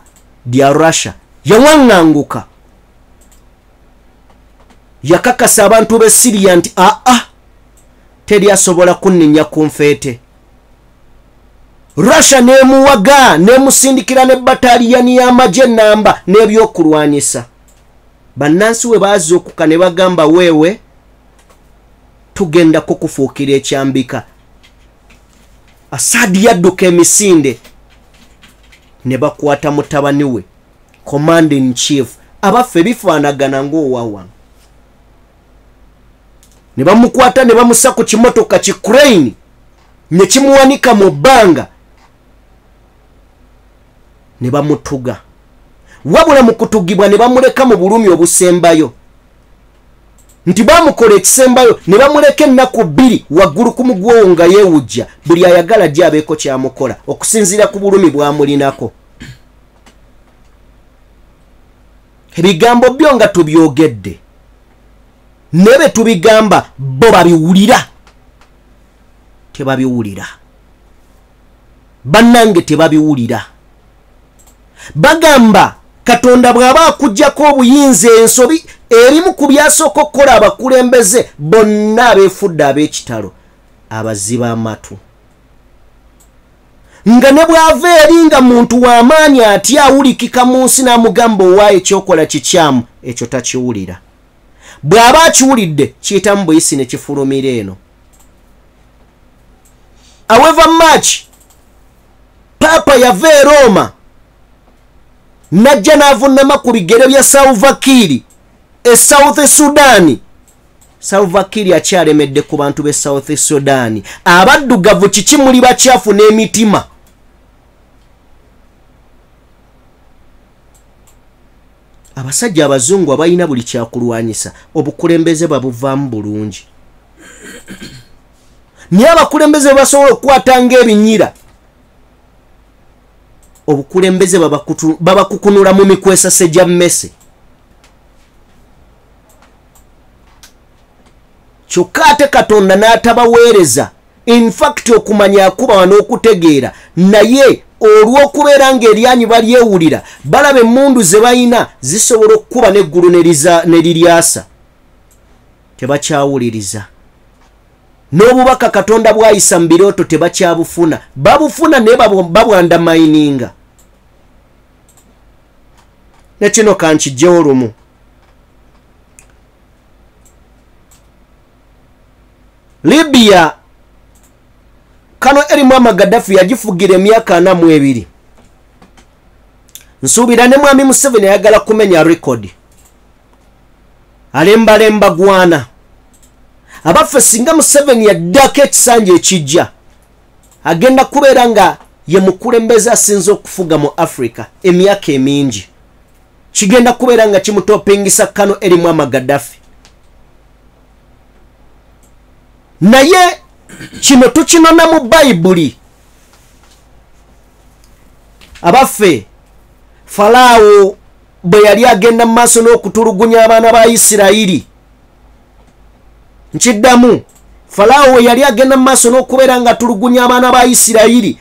lya Russia yawaŋŋanguka yakakasa abantu b'e Syria nti teri asobola kunninya ku nfeete Russia nemuwaga nemusindikira ne bataliyani y'amagye namba n'ebyokulwanyisa bannansi we baazi okuka ne bagamba weewe tugenda kukufuukira ekyambika Assad yadduka emisinde ne bakwata mutabani we command in chief abaffe bifaanagana ng'owawa ne bamukwata ne bamusa ku kimotoka ki crane ne kimuwanika mu bbanga ne bamutuga wabula mu kutugibwa ne bamuleka mu bulumi obusembayo nti bamukola ekisembayo ne bamuleka ennaku 2 waggulu ku mugwowo nga yeewujja buli ayagala gyabeeko kyamukola okusinziira ku bulumi bwamulinako ebigambo byo nga tubyogedde ne be tubigamba bo babiwulira tebabiwulira bannange tebabiwulira bagamba Katonda bw'aba akuggyako obuyinza ensobi erimu ku byasooka okukola abakulembeze bonna abeefudde ab'ekitalo abaziba amatu nga ne bw'ava eri nga muntu w'amaanyi atya awulikika mu nsi n'amugamba owaayo ekyokola kikyamu ekyo takiwulira bw'aba akiwulidde kiyitamu buyisi ne kifulumira eno however much Papa yava e Roma najja n'avunnama ku bigere bya Salva Kiir e South Sudan Salva Kiir akyalemedde ku bantu b'e South Sudan abaddugavu kiki muli bakyafu n'emitima abasajja abazungu abalina buli kyakulwanyisa obukulembeze babuvaamu bulungi naye abakulembeze basobola okukwata ng'ebinyira obukulembeze babakukunula mu mikwesase gya mmese kyokka ate Katonda n'atabaweereza in fact okumanya akubawa n'okutegeera naye olw'okubeera ng'eryanyi balyewulira balaba emmundu ze balina zisobola okukuba n'eggulu ne liryasa tebakyawuliriza n'obubaka katonda bwayisa mu birooto tebakyabufuna babufuna naye babwanda mayininga nekino kankijjewo lumu Libya kano erimu Gaddafi yagifugira emyaka 42 nsuubira ne mwami Museveni ayagala kumenya record alembalemba gwana abaffe singa Museveni yaddako ekisanja ekijja agenda kubeera nga ye mukulembeze asinze okufuga mu Africa emyaka emingi kigenda kubeera nga kimutopingisa kano erimu Gaddafi naye kino tukinona mu Bayibuli abaffe Falaawo bwe yali agenda mu maaso n'okutulugunya abaana ba Isirayiri nkiddamu Falaawo yali agenda mu maaso n'okubeera nga atulugunya abaana ba Isirayiri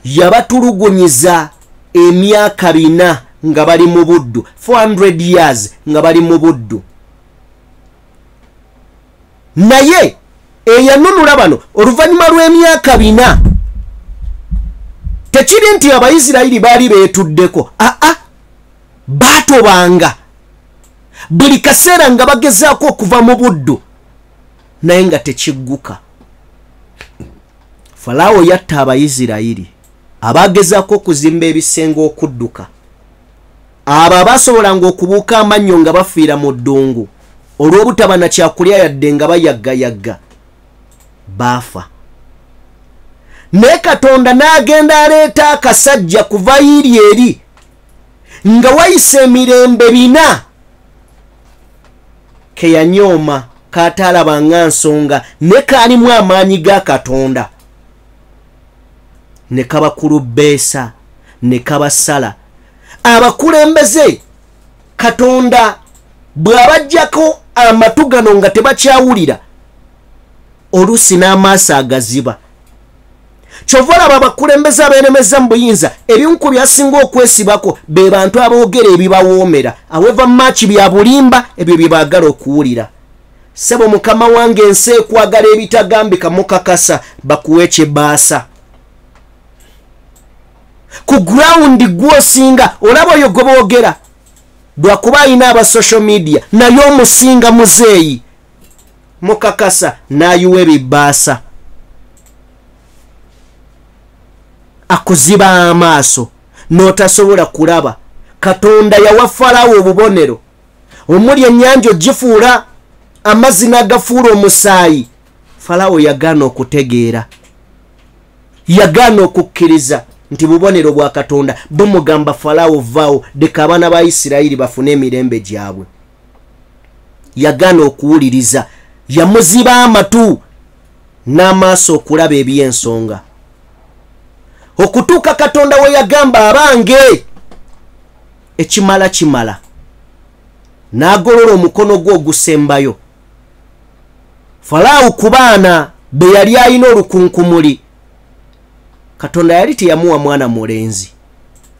yabatulugunyiza emyaka 4 nga bali mu buddu 400 years nga bali mu buddu naye eyanunula bano oluvannyuma lw'emyaka 4 tekiri nti Abayisirayiri baali beetuddeko baatobanga buli kaseera nga bagezaako okuva mu buddu naye nga tekigguka Falaawo yatta Abayisirayiri abagezaako okuzimba ebisenge okudduka abo abaasobolanga okubuuka amannyo nga bafiira mu ddungu olw'obutaba na kyakulya yadde nga bayaggayagga baafa naye Katonda n'agenda aleeta akasajja kuva iri eri nga wayise emirembe 4 ke yanyooma kaataalabanga nsonga ne kaalimu amaanyi ga Katonda ne kabakulubeesa ne kabasala abakulembeze Katonda bw'abajjako amatu gano nga tebakyawulira oluusi n'amaaso agaziba kyova olaba abakulembeze abeeremeza mu buyinza ebimu ku byasinga okwesibako be bantu aboogera ebibawoomera aweva maaki bya bulimba ebyo bye baagala okuwulira sebo mukama wange ensi ekwagala ebitagambika mukakasa bakuwa ekyebaasa ku ground gwosinga olaba oyo gwe boogera lwakuba alina aba social media naye omusinga muzeeyi mukakasa n'ayiwa ebibaasa akuziba amaaso n'otasobola kulaba Katonda yawa Falaawo obubonero omuli ennyanja ogifuula amazzi n'agafuula omusaayi Falaawo yagaana okutegeera yagaana okukkiriza nti bubonero bwa Katonda bumugamba Falaawo vaawo leka abaana ba Isirayiri bafune emirembe gyabwe yagaana okuwuliriza yamuziba amatu n'amaaso okulaba eby'ensonga okutuuka Katonda we yagamba abange ekimala kimala n'agolola omukono gwe ogusembayo Falaawo ku baana be yali alina olukunkumuli Katonda yali teyamuwa mwana mulenzi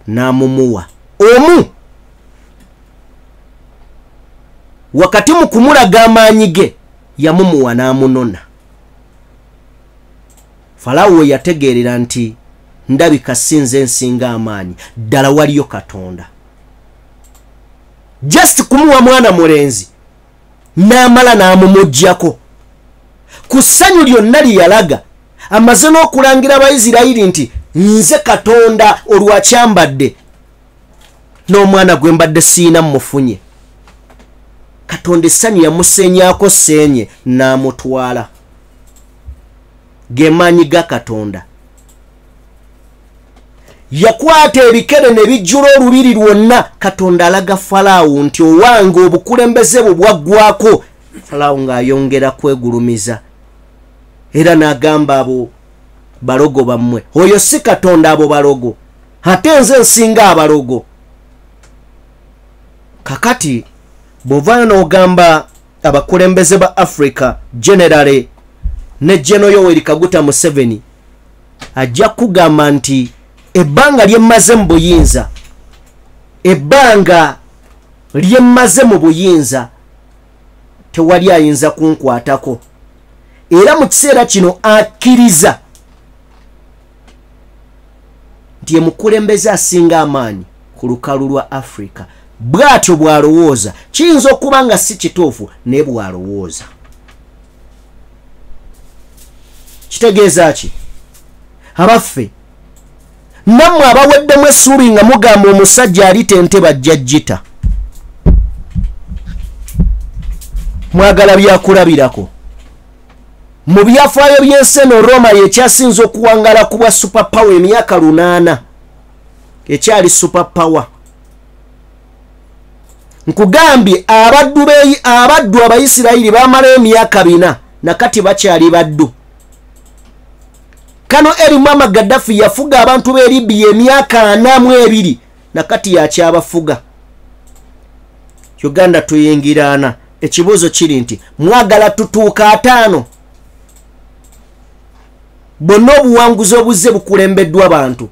n'amumuwa omu wakati mu kumulaga amaanyi ge yamumuwa n'amunona Falaawo we yategeerera nti ndabika sinze nsinga amaanyi ddala waliyo Katonda just kumuwa mwana mulenzi n'amala n'amumuggyako ku ssanyu lyonna lyalaga amaze n'okulangira Abayisirayiri nti nze Katonda olwakyambadde n'omwana gwe mbadde siina mmufunye Katonda essanyu yamuseenyaako seenye n'amutwala ge maanyi ga Katonda yakwata ebikere ne bijjula olubiri lwonna Katonda alaga Falaawo nti owange obukulembeze bwe bwaggwako Falaawo ng'ayongera kwegulumiza era n'agamba abo balogo bammwe oyo si Katonda abo balogo ate nze nsinga abalogo kakati bw'ovaana n'ogamba abakulembeze ba Africa generally ne General Yoweri Kaguta Museveni ajja kugamba nti ebbanga lyemmaze mu buyinza ebbanga lyemmaze mu buyinza tewali ayinza kunkwatako era mu kiseera kino akkiriza nti mukulembeze asinga amaanyi ku lukalu lwa Afrika. Bw'atyo bw'alowooza, kiyinza okuba nga si kituufu naye bw'alowooza. Kitegeeza ki? Abaffe nammwe abaweddemu essuubi nga mugamba omusajja alita ente bajja gita, mwagala byakulabirako. Mu byafaayo by'ensi eno Roma yekyasinza okuwangala ku bwa super power emyaka 8 ekyali super power. Nkugambye abaddu Abayisirayiri bamala emyaka 4 nakati bakyali baddu. Kano Muammar Gaddafi yafuga abantu b'e Libya emyaka 42 nakati yakyabafuga. Uganda tuyingirana. Ekibuuzo kiri nti mwagala tutuuka 5 bonna obuwanguzi obuzze bukulembeddwa abantu.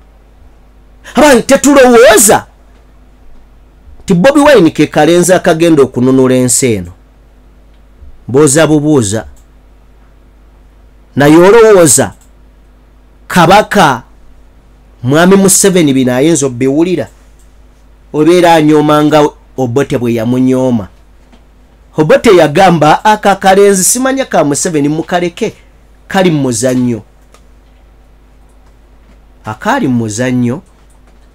Abantu tetulowooza ti Bobi Wine ke kalenza akagenda okununula ensi eno. Mbuuza bubuuza naye olowooza Kabaka Mwami Museveni bino ayinza obbiwulira? Obeera anyoomanga Obote bwe yamunyooma. Obote yagamba akakalenzi simanya ka Museveni mukaleke kali muzannyo. Akali muzannyo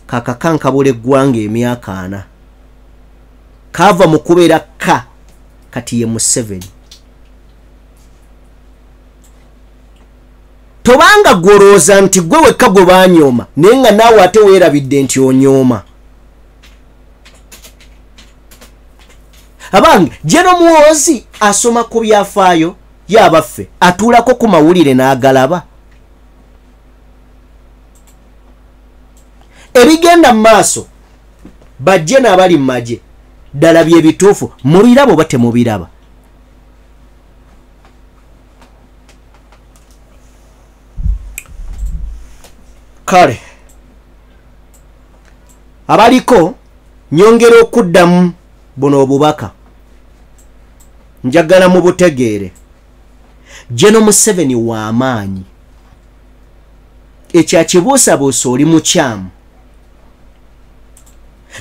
kakakankabula eggwanga emyaka 4 kava mu kubeera kati ye Museveni. Tobanga gwolooza nti gwe wekka gwe banyooma naye nga naawe ate weerabidde nti onyooma. Abange Jeno Muhoozi asoma ku byafaayo y'abaffe atuulako ku mawulire n'agalaba. Ebigenda mu maaso bajje n'abali mu magye ddala bye bituufu mubirabo oba temubiraba? Kale abaliko nyongera okuddamu buno obubaka njagala mu butegeere. Jeno Museveni w'amaanyi, ekyakibuusabuusa oli mukyamu,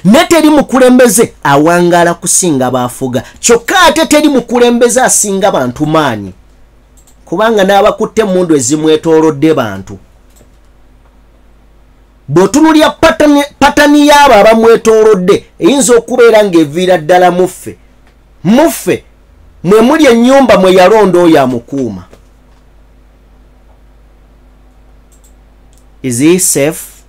ne teri mukulembeze awangala kusinga baafuga, kyokka ate teri mukulembeze asinga bantu maanyi, kubanga n'abakutte emmundu ezimwetoolodde bantu. Bw'otunulya patani y'abo abamwetoolodde eyinza okubeera ng'eviira ddala muffe mwe muli ennyumba mwe yalonda oyo amukuuma. Is he safe?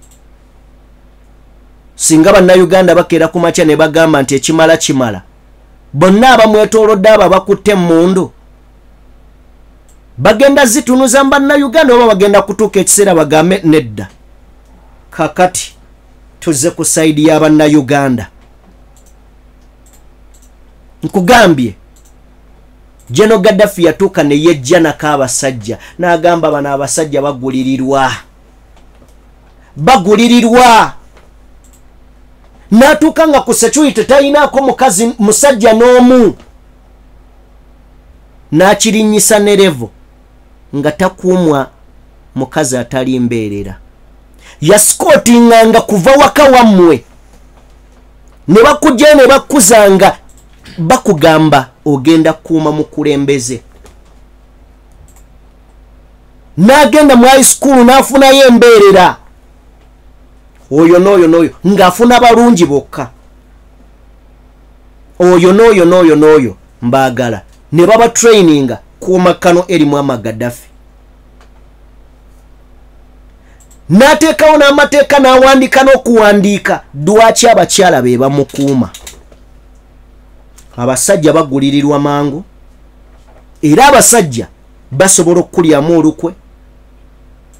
Singa bannayuganda bakeera ku makya ne bagamba nti ekimala kimala, bonna abamwetoolodde abo bakutte emmundu bagenda zitunuza mu bannayuganda oba bagenda kutuuka ekiseera bagambe nedda, kakati tuzze ku sayidi y'abannayuganda. Nkugambye Jeno Gaddafi yatuuka ne yejja nako abasajja n'agamba bano abasajja bagulirirwa. N'atuuka nga ku security talinaako mukazi musajja n'omu, n'akirinyisa ne levo nga takuumwa mukazi atali mbeerera. Yasikootinganga kuva waka wammwe ne bakujja ne bakuzanga bakugamba ogenda kuuma mukulembeze. N'agenda mu high school n'afunayo embeerera, oyo n'oyo ng'afuna balungi bokka, oyo n'oyo mbaagala, ne baba traininga kuuma Kano Muammar Gaddafi. N'ateekawo n'amateeka n'awandiika n'okuwandiika lwaki abakyala be bamukuuma. Abasajja bagulirirwa mangu, era abasajja basobola okulyamu olukwe.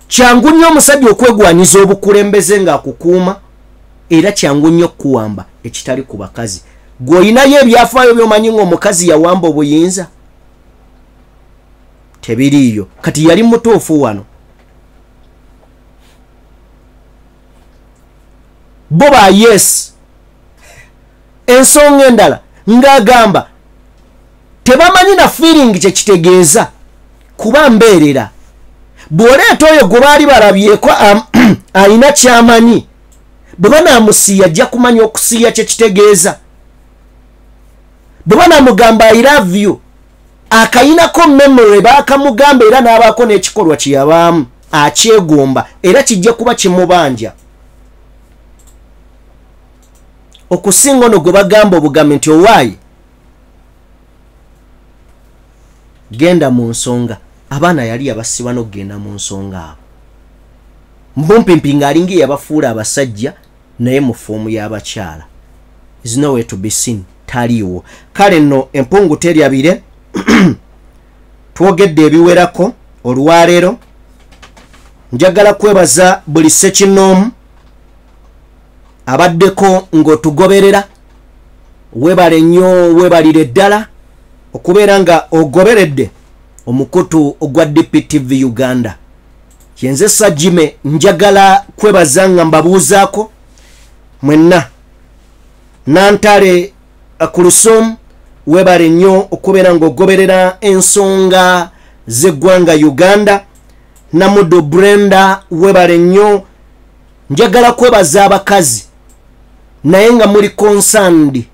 Kyangu nnyo omusajja okwegwanyiza obukulembeze ng'akukuuma, era kyangu nnyo okuwamba ekitali ku bakazi. Gwe olinayo ebyafaayo by'omanyi ng'omukazi yawamba obuyinza? Tebiriiyo. Kati yali mutuufu wano. Boba yes. Ensonga endala ng'agamba tebamanyi na feeling kye kitegeeza. kuba mbeerera bw'oleeta oyo gwe baali balabyeko alina kyamanyi bwe banaamusiiya ajja kumanya okusiiya kye kitegeeza bwe banamugamba I love you akayinako memory baakamugamba era n'abaako n'ekikolwa kye yabaamu akyegomba era kijja kuba kimubanja okusinga ono gwe bagamba obugambe nti owaayi genda mu nsonga abaana yali yabasiba n'okugenda mu nsonga abo mbumpimpi ng'alinga yabafuula abasajja naye mu foomu y'abakyala is nowhere to be seen taliiwo kale nno empungu teryabire twogedde ebiwerako olwaleero njagala kwebaza buli ssekinoomu abaddeko ng'otugoberera webale nnyo webalire ddala okubeera nga ogoberedde omukutu ogwa DPTV Uganda yenze Sajime njagala kwebaza nga mbabuuzaako mwenna Nantale Akulusom webale nnyo okubeera ng'ogoberera ensonga z'eggwanga Uganda Namudo Brenda webale nnyo njagala kwebaza abakazi naye nga muli concerned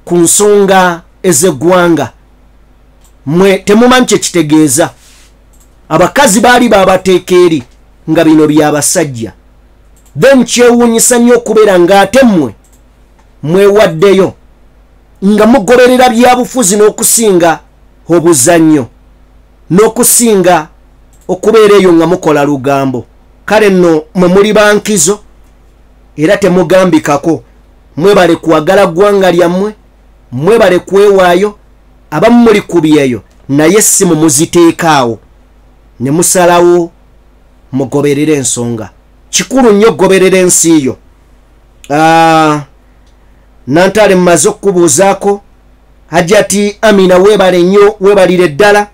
ku nsonga ez'eggwanga mwe temumanyi kye kitegeeza abakazi baali baabateeka eri nga bino by'abasajja then kyewuunyisa nnyo okubeera ng'ate mmwe mwewaddeyo nga mugoberera byabufuzi n'okusinga obuzannyo n'okusinga okubeera eyo nga mukola lugambo kale nno mwe muli bankizo era temugambikako mwebale kuwagala ggwanga lyammwe mwebale kwewaayo abamu muli kubyeyo naye si mumuziteekaawo ne musalawo mugoberera ensonga kikulu nnyo goberera ensi yo Nantale mmaze okubuuzaako Hajati Amina webale nnyo webalire ddala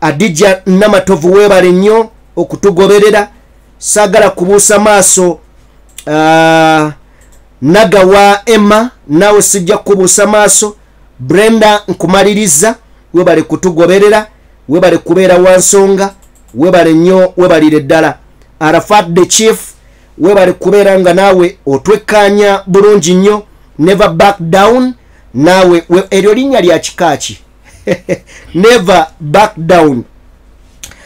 Adija Namatovu webale nnyo okutugoberera saagala kubuusa maaso Nagawa Emma nawe sijja kubuusa maaso Brenda nkumaliriza webale kutugoberera webale kubeera wansonga webale nnyo webalire ddala Arafat the Chief webale kubeera nga naawe otwekkaanya bulungi nnyo Never back down nawe eryo linnya lya kikaaki Never back down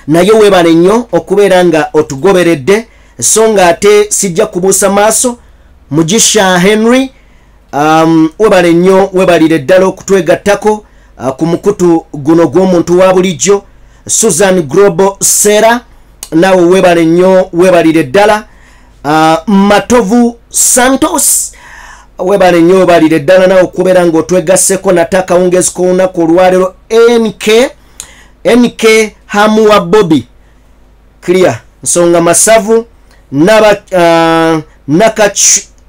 naye webale nnyo okubeera nga otugoberedde songa ate sijja kubuusa maaso Mugisha Henry webale nnyo webalire ddala okutwegattako ku mukutu guno gw'omuntu wa bulijjo Susan Global Sera nawe webale nnyo webalire ddala Matovu Santos webale nnyo webalire ddala nawe okubeera ng'otwegasseko nataka wungezi k'olunaku olwaleero NK Hamuwa Bobby clear nsonga masavu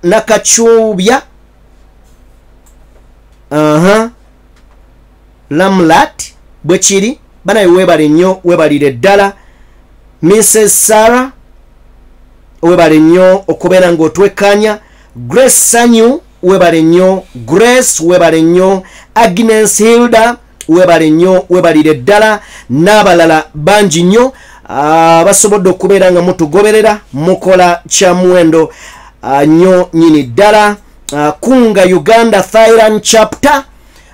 Nakachubya Lamlat bwekiri banaye webale nnyo webalire ddala Mrs. Sarah webale nnyo okubeera ng'otwekkaanya Grace Sanyu webale nnyo Grace webale nnyo Agnes Hilda webale nnyo webalire ddala n'abalala bangi nnyo basobodde okubeera nga mutugoberera mukola kya muwendo nnyo nyini ddala Kunga Uganda Thailand chapter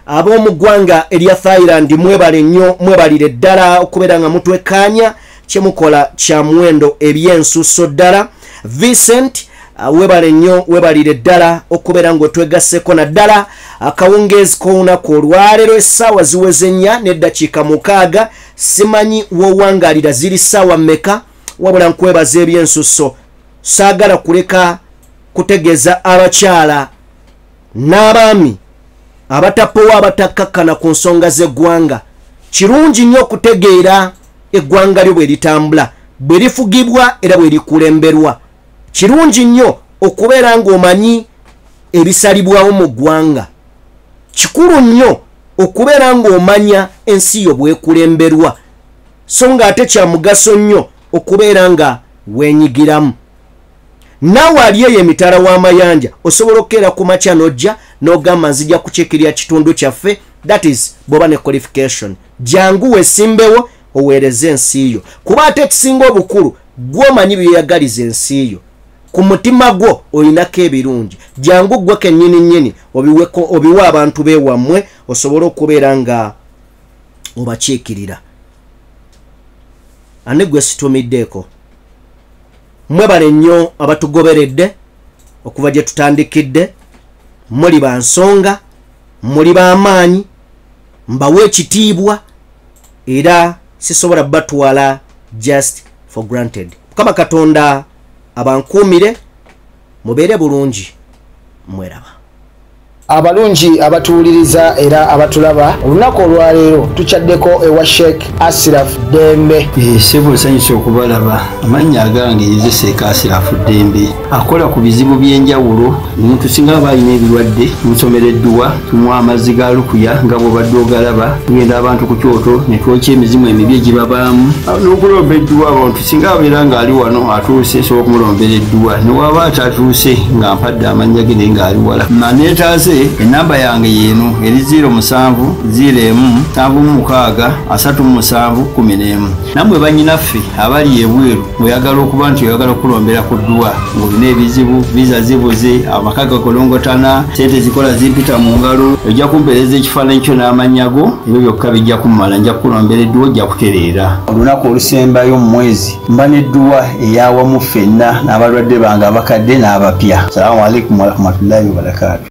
ab'omu ggwanga erya Thailand mwebale nnyo mwebalire ddala okubeera nga mutwekkaanya kyemukola kya muwendo ebyensuso ddala Vincent webale nnyo webalire ddala okubeera ng'otwegasseko naddala akawungeezi k'olunaku olwaleero essaawa ziweze 4 n'eddakiika 6 simanyi wowangalira ziri ssaawa mmeka wabula nkwebaza ebyensuso saagala kuleka kutegeeza abakyala n'abaami abatapowa abatakkakkana ku nsonga z'eggwanga kirungi nnyo okutegeera eggwanga lyo bwe litambula bwe lifugibwa era bwe likulemberwa kirungi nnyo okubeera ng'omanyi ebisalibwawo mu ggwanga kikulu nnyo okubeera ng'omanya ensi yo bwekulemberwa so nga ate kya mugaso nnyo okubeera nga wenyigiramu naawe ali eyo emitala w'amayanja osobola okukeera ku makya n'ojja n'ogamba nzija kukyekirya kitundu kyaffe that is bw'oba ne qualification jangu weesimbewo oweereze ensi yo kuba ate ekisinga obukulu gw'omanyi byeyagaliza ensi yo ku mutima gwo olinako ebirungi jangu gwe kennyini obiwe abantu beewammwe osobole okubeera nga obakiikirira ane gwe situmiddeeko mwebale nnyo abatugoberedde okuva gye tutandikidde muli ba nsonga muli b'amaanyi mbawe ekitiibwa era sisobola batwala just for granted mukama katonda abankuumire mubeere bulungi mweraba abalungi abatuwuliriza era abatulaba olunaku olwaleero tukyaddeko ewa Sheikh Ashraf Dembe sebo nsanyusa okubalaba amannya agange ye Sheikh Ashraf Dembe akola ku bizibu by'enjawulo omuntu singa balina ebirwadde musomereddwa tumwa amazzi ga lukuya nga bw'obadde ogalaba tugenda abantu ku kyoto ne twokya emizimu emibi egibabaamu n'okulomba edduwa abantu singa abeera ng'ali wano atuuse sobola okumulombera edduwa ne waba atatuuse nga mpadde amannya ge naye ng'ali wala maneetaase enamba yange yeno eri 0707363711 namwe banyinaffe abali ebweru oyagala okuba nti oyagala okulombera ku ddwa ng'olina ebizibu viza zibuze amaka gakolongotana sente zikola zimpita mu ngalo ojja kumpeereza ekifaananyi kyo n'amanyago ebyo byokka bijja kummala nja kukulombera edduwa ojja kutereera olunaku olusembayo mu mwezi mba n'edduwa eyawamu ffenna n'abalwadde bange abakadde n'abapya. Assalamu alaikum warahmatullahi wabarakatuh.